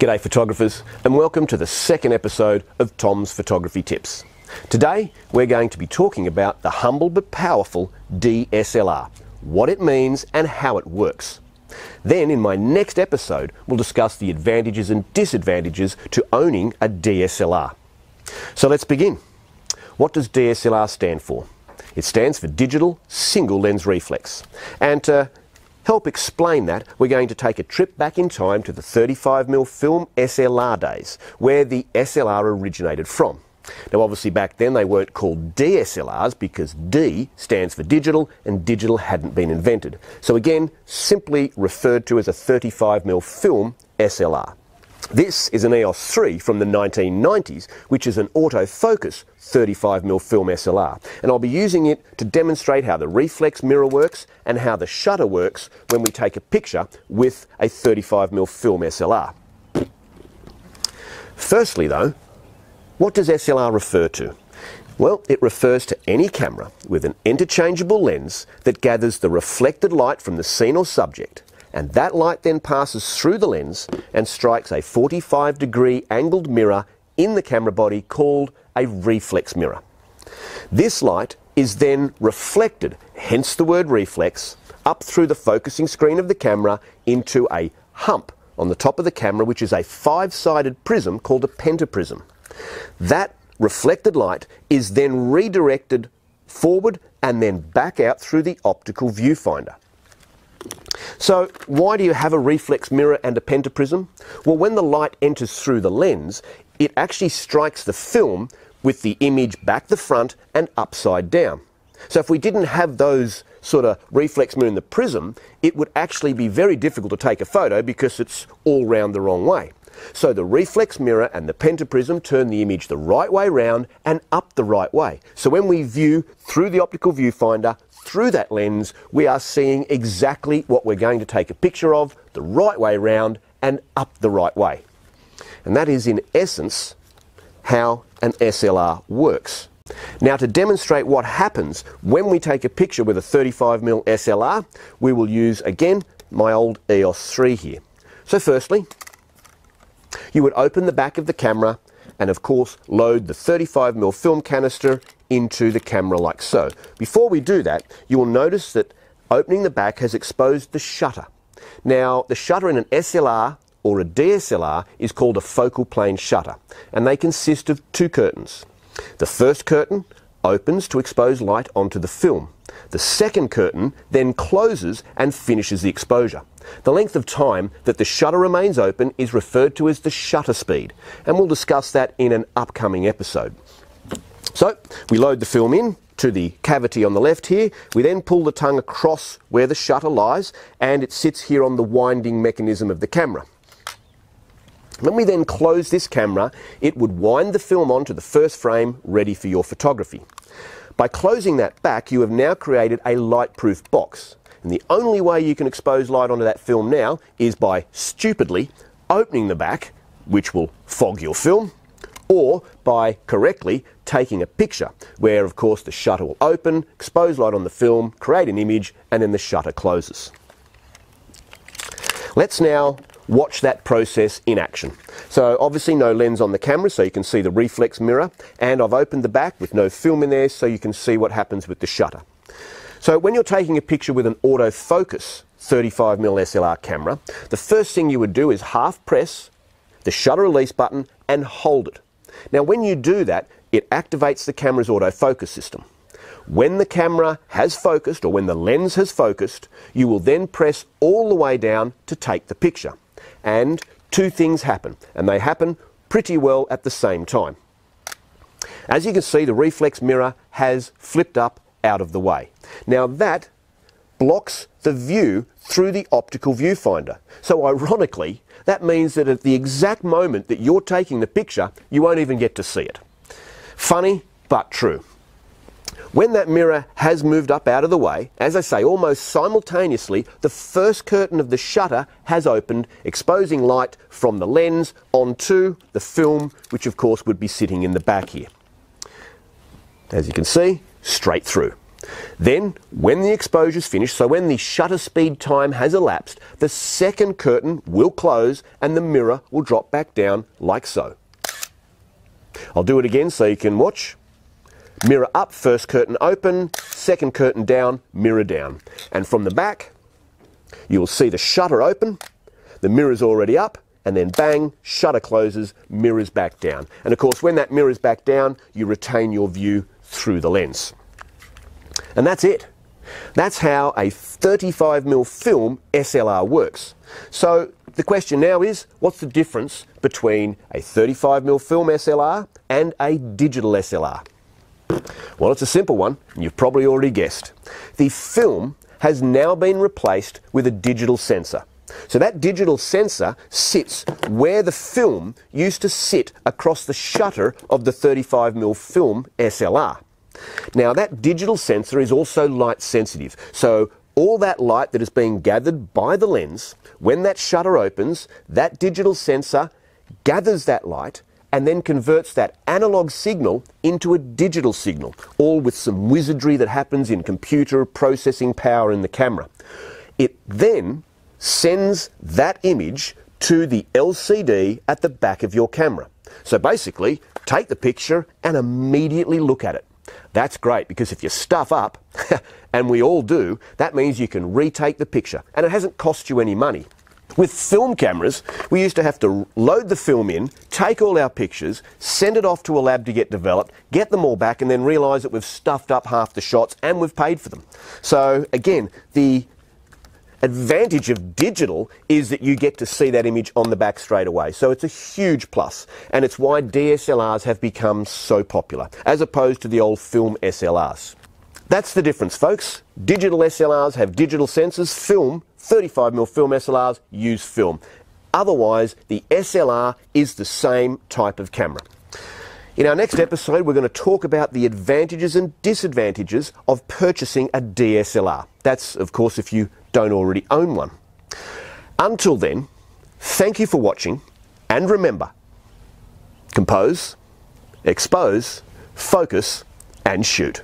G'day photographers, and welcome to the second episode of Tom's Photography Tips. Today we're going to be talking about the humble but powerful DSLR, what it means and how it works. Then in my next episode we'll discuss the advantages and disadvantages to owning a DSLR. So let's begin. What does DSLR stand for? It stands for Digital Single Lens Reflex. And to help explain that, we're going to take a trip back in time to the 35mm film SLR days, where the SLR originated from. Now obviously back then they weren't called DSLRs because D stands for digital and digital hadn't been invented. So again, simply referred to as a 35mm film SLR. This is an EOS 3 from the 1990s, which is an autofocus 35mm film SLR, and I'll be using it to demonstrate how the reflex mirror works and how the shutter works when we take a picture with a 35mm film SLR. Firstly though, what does SLR refer to? Well, it refers to any camera with an interchangeable lens that gathers the reflected light from the scene or subject, and that light then passes through the lens and strikes a 45-degree angled mirror in the camera body called a reflex mirror. This light is then reflected, hence the word reflex, up through the focusing screen of the camera into a hump on the top of the camera, which is a 5-sided prism called a pentaprism. That reflected light is then redirected forward and then back out through the optical viewfinder. So why do you have a reflex mirror and a pentaprism? Well, when the light enters through the lens, it actually strikes the film with the image back the front and upside down. So if we didn't have those sort of reflex mirror in the prism, it would actually be very difficult to take a photo because it's all round the wrong way. So the reflex mirror and the pentaprism turn the image the right way round and up the right way. So when we view through the optical viewfinder, through that lens, we are seeing exactly what we're going to take a picture of, the right way round and up the right way. And that is in essence how an SLR works. Now to demonstrate what happens when we take a picture with a 35mm SLR, we will use again my old EOS 3 here. So firstly, you would open the back of the camera and of course load the 35mm film canister into the camera like so. Before we do that, you will notice that opening the back has exposed the shutter. Now the shutter in an SLR or a DSLR is called a focal plane shutter, and they consist of two curtains. The first curtain opens to expose light onto the film. The second curtain then closes and finishes the exposure. The length of time that the shutter remains open is referred to as the shutter speed, and we'll discuss that in an upcoming episode. So we load the film in to the cavity on the left here. We then pull the tongue across where the shutter lies, and it sits here on the winding mechanism of the camera. When we then close this camera, it would wind the film onto the first frame ready for your photography. By closing that back, you have now created a light-proof box. And the only way you can expose light onto that film now is by stupidly opening the back, which will fog your film, or by correctly taking a picture, where of course the shutter will open, expose light on the film, create an image, and then the shutter closes. Let's now watch that process in action. So obviously no lens on the camera, so you can see the reflex mirror, and I've opened the back with no film in there so you can see what happens with the shutter. So when you're taking a picture with an autofocus 35mm SLR camera, the first thing you would do is half press the shutter release button and hold it. Now when you do that, it activates the camera's autofocus system. When the camera has focused, or when the lens has focused, you will then press all the way down to take the picture. And two things happen, and they happen pretty well at the same time. As you can see, the reflex mirror has flipped up out of the way. Now that blocks the view through the optical viewfinder. So ironically, that means that at the exact moment that you're taking the picture, you won't even get to see it. Funny, but true. When that mirror has moved up out of the way, as I say, almost simultaneously, the first curtain of the shutter has opened, exposing light from the lens onto the film, which of course would be sitting in the back here. As you can see, straight through. Then, when the exposure's finished, so when the shutter speed time has elapsed, the second curtain will close and the mirror will drop back down like so. I'll do it again so you can watch. Mirror up, first curtain open, second curtain down, mirror down. And from the back, you will see the shutter open, the mirror's already up, and then bang, shutter closes, mirror's back down. And of course, when that mirror's back down, you retain your view through the lens. And that's it. That's how a 35mm film SLR works. So the question now is, what's the difference between a 35mm film SLR and a digital SLR? Well, it's a simple one, and you've probably already guessed. The film has now been replaced with a digital sensor. So that digital sensor sits where the film used to sit across the shutter of the 35mm film SLR. Now, that digital sensor is also light sensitive, so all that light that is being gathered by the lens, when that shutter opens, that digital sensor gathers that light and then converts that analog signal into a digital signal, all with some wizardry that happens in computer processing power in the camera. It then sends that image to the LCD at the back of your camera. So basically, take the picture and immediately look at it. That's great, because if you stuff up, and we all do, that means you can retake the picture, and it hasn't cost you any money. With film cameras, we used to have to load the film in, take all our pictures, send it off to a lab to get developed, get them all back, and then realise that we've stuffed up half the shots and we've paid for them. So again, the advantage of digital is that you get to see that image on the back straight away. So it's a huge plus, and it's why DSLRs have become so popular, as opposed to the old film SLRs. That's the difference, folks. Digital SLRs have digital sensors. 35mm film SLRs use film. Otherwise, the SLR is the same type of camera. In our next episode, we're going to talk about the advantages and disadvantages of purchasing a DSLR. That's, of course, if you don't already own one. Until then, thank you for watching, and remember, compose, expose, focus, and shoot.